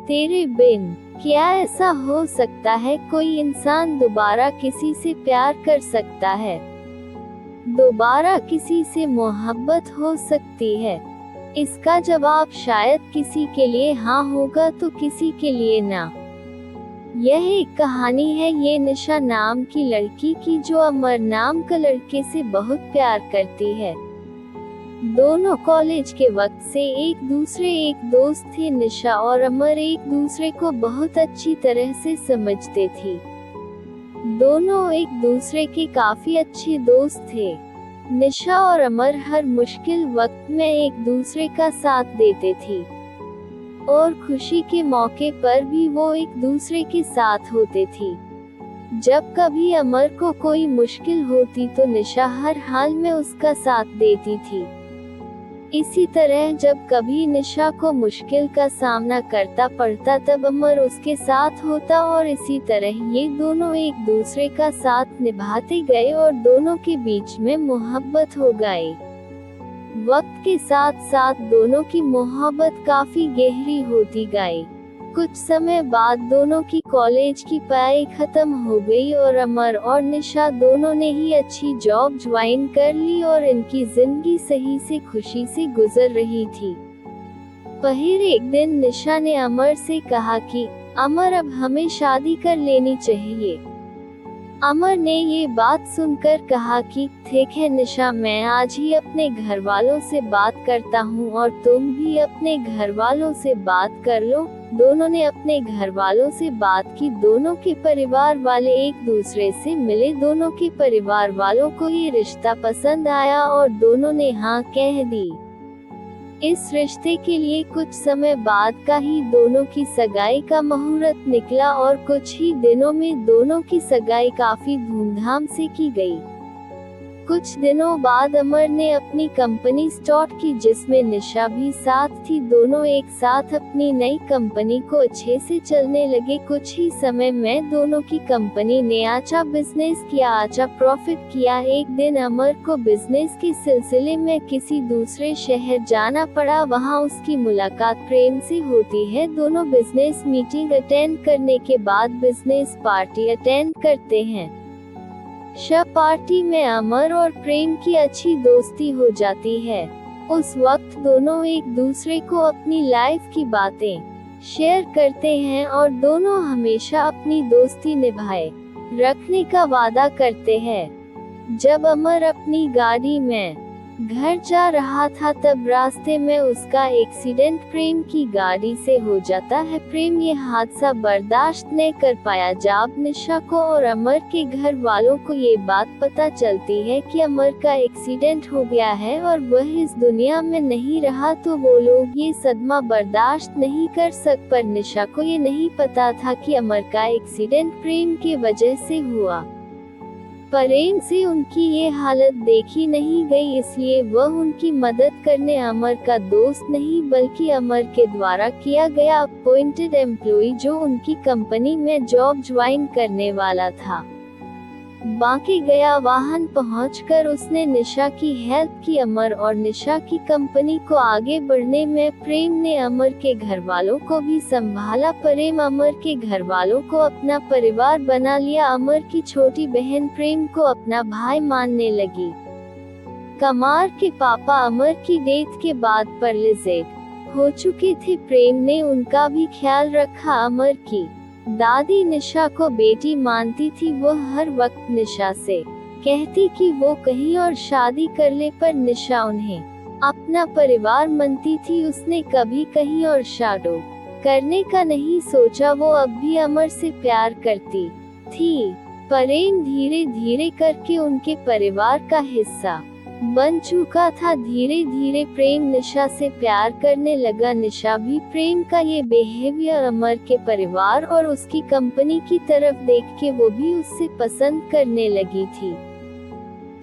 तेरे बिन क्या ऐसा हो सकता है कोई इंसान दोबारा किसी से प्यार कर सकता है? दोबारा किसी से मोहब्बत हो सकती है? इसका जवाब शायद किसी के लिए हाँ होगा तो किसी के लिए ना। यह एक कहानी है ये निशा नाम की लड़की की जो अमर नाम का लड़के से बहुत प्यार करती है। दोनों कॉलेज के वक्त से एक दोस्त थे। निशा और अमर एक दूसरे को बहुत अच्छी तरह से समझते थे। दोनों एक दूसरे के काफी अच्छे दोस्त थे। निशा और अमर हर मुश्किल वक्त में एक दूसरे का साथ देते थे और खुशी के मौके पर भी वो एक दूसरे के साथ होते थे। जब कभी अमर को कोई मुश्किल होती तो निशा हर हाल में उसका साथ देती थी। इसी तरह जब कभी निशा को मुश्किल का सामना करता पड़ता तब अमर उसके साथ होता और इसी तरह ये दोनों एक दूसरे का साथ निभाते गए और दोनों के बीच में मोहब्बत हो गई। वक्त के साथ साथ दोनों की मोहब्बत काफी गहरी होती गई। कुछ समय बाद दोनों की कॉलेज की पढ़ाई खत्म हो गई और अमर और निशा दोनों ने ही अच्छी जॉब ज्वाइन कर ली और इनकी जिंदगी सही से खुशी से गुजर रही थी। फिर एक दिन निशा ने अमर से कहा कि अमर अब हमें शादी कर लेनी चाहिए। अमर ने ये बात सुनकर कहा कि ठीक है निशा, मैं आज ही अपने घर वालों से बात करता हूँ और तुम भी अपने घर वालों से बात कर लो। दोनों ने अपने घर वालों से बात की। दोनों के परिवार वाले एक दूसरे से मिले। दोनों के परिवार वालों को ये रिश्ता पसंद आया और दोनों ने हाँ कह दी। इस रिश्ते के लिए कुछ समय बाद का ही दोनों की सगाई का मुहूर्त निकला और कुछ ही दिनों में दोनों की सगाई काफी धूमधाम से की गई। कुछ दिनों बाद अमर ने अपनी कंपनी स्टार्ट की जिसमें निशा भी साथ थी। दोनों एक साथ अपनी नई कंपनी को अच्छे से चलने लगे। कुछ ही समय में दोनों की कंपनी ने अच्छा बिजनेस किया, अच्छा प्रॉफिट किया। एक दिन अमर को बिजनेस के सिलसिले में किसी दूसरे शहर जाना पड़ा। वहां उसकी मुलाकात प्रेम से होती है। दोनों बिजनेस मीटिंग अटेंड करने के बाद बिजनेस पार्टी अटेंड करते हैं। पार्टी में अमर और प्रेम की अच्छी दोस्ती हो जाती है। उस वक्त दोनों एक दूसरे को अपनी लाइफ की बातें शेयर करते हैं और दोनों हमेशा अपनी दोस्ती निभाए रखने का वादा करते हैं। जब अमर अपनी गाड़ी में घर जा रहा था तब रास्ते में उसका एक्सीडेंट प्रेम की गाड़ी से हो जाता है। प्रेम ये हादसा बर्दाश्त नहीं कर पाया। जब निशा को और अमर के घर वालों को ये बात पता चलती है कि अमर का एक्सीडेंट हो गया है और वह इस दुनिया में नहीं रहा तो वो लोग ये सदमा बर्दाश्त नहीं कर सक। पर निशा को ये नहीं पता था कि अमर का एक्सीडेंट प्रेम के वजह से हुआ। प्रेम से उनकी ये हालत देखी नहीं गई, इसलिए वह उनकी मदद करने अमर का दोस्त नहीं बल्कि अमर के द्वारा किया गया अपॉइंटेड एम्प्लॉय जो उनकी कंपनी में जॉब ज्वाइन करने वाला था। बाकी गया वाहन पहुंचकर उसने निशा की हेल्प की। अमर और निशा की कंपनी को आगे बढ़ने में प्रेम ने अमर के घर वालों को भी संभाला। प्रेम अमर के घर वालों को अपना परिवार बना लिया। अमर की छोटी बहन प्रेम को अपना भाई मानने लगी। कमार के पापा अमर की डेथ के बाद पैरालिसिस हो चुके थे। प्रेम ने उनका भी ख्याल रखा। अमर की दादी निशा को बेटी मानती थी। वो हर वक्त निशा से कहती कि वो कहीं और शादी कर ले, पर निशा उन्हें अपना परिवार मानती थी। उसने कभी कहीं और शादी करने का नहीं सोचा। वो अब भी अमर से प्यार करती थी। प्रेम धीरे धीरे करके उनके परिवार का हिस्सा बन चुका था। धीरे धीरे प्रेम निशा से प्यार करने लगा। निशा भी प्रेम का ये बिहेवियर अमर के परिवार और उसकी कंपनी की तरफ देख के वो भी उससे पसंद करने लगी थी।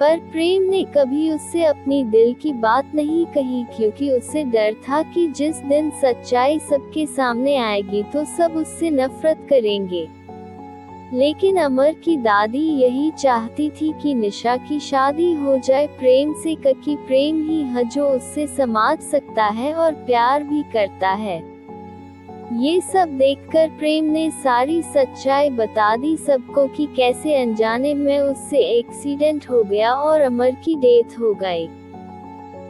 पर प्रेम ने कभी उससे अपनी दिल की बात नहीं कही क्योंकि उससे डर था कि जिस दिन सच्चाई सबके सामने आएगी तो सब उससे नफरत करेंगे। लेकिन अमर की दादी यही चाहती थी कि निशा की शादी हो जाए प्रेम से, क्योंकि प्रेम ही है जो उससे समझ सकता है और प्यार भी करता है। ये सब देखकर प्रेम ने सारी सच्चाई बता दी सबको कि कैसे अनजाने में उससे एक्सीडेंट हो गया और अमर की डेथ हो गई।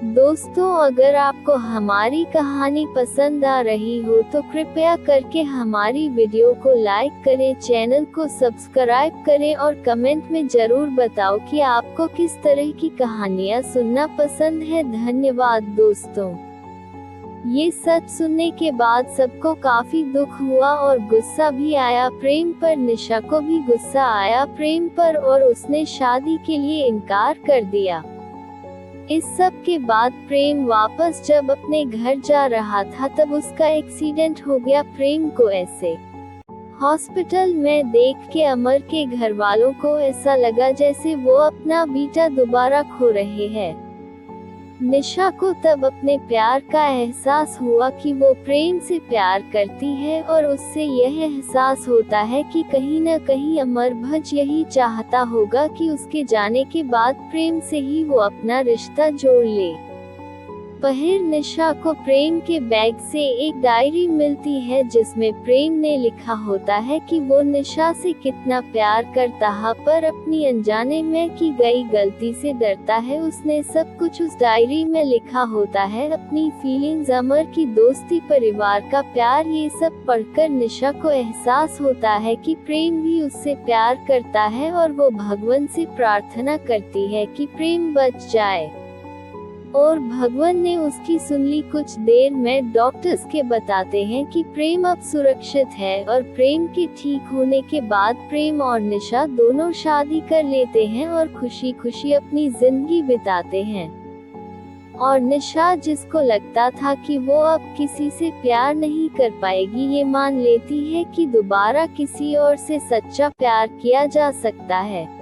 दोस्तों, अगर आपको हमारी कहानी पसंद आ रही हो तो कृपया करके हमारी वीडियो को लाइक करें, चैनल को सब्सक्राइब करें और कमेंट में जरूर बताओ कि आपको किस तरह की कहानियाँ सुनना पसंद है। धन्यवाद दोस्तों। ये सच सुनने के बाद सबको काफी दुख हुआ और गुस्सा भी आया प्रेम पर। निशा को भी गुस्सा आया प्रेम पर और उसने शादी के लिए इनकार कर दिया। इस सब के बाद प्रेम वापस जब अपने घर जा रहा था तब उसका एक्सीडेंट हो गया। प्रेम को ऐसे हॉस्पिटल में देख के अमर के घर वालों को ऐसा लगा जैसे वो अपना बेटा दोबारा खो रहे हैं। निशा को तब अपने प्यार का एहसास हुआ कि वो प्रेम से प्यार करती है और उससे यह एहसास होता है कि कहीं न कहीं अमर भज यही चाहता होगा कि उसके जाने के बाद प्रेम से ही वो अपना रिश्ता जोड़ ले। फिर निशा को प्रेम के बैग से एक डायरी मिलती है जिसमें प्रेम ने लिखा होता है कि वो निशा से कितना प्यार करता है पर अपनी अनजाने में की गई गलती से डरता है। उसने सब कुछ उस डायरी में लिखा होता है, अपनी फीलिंग्स, अमर की दोस्ती, परिवार का प्यार। ये सब पढ़कर निशा को एहसास होता है कि प्रेम भी उससे प्यार करता है और वो भगवान से प्रार्थना करती है कि प्रेम बच जाए और भगवान ने उसकी सुन ली। कुछ देर में डॉक्टर्स के बताते हैं कि प्रेम अब सुरक्षित है और प्रेम के ठीक होने के बाद प्रेम और निशा दोनों शादी कर लेते हैं और खुशी खुशी अपनी जिंदगी बिताते हैं। और निशा, जिसको लगता था कि वो अब किसी से प्यार नहीं कर पाएगी, ये मान लेती है कि दोबारा किसी और से सच्चा प्यार किया जा सकता है।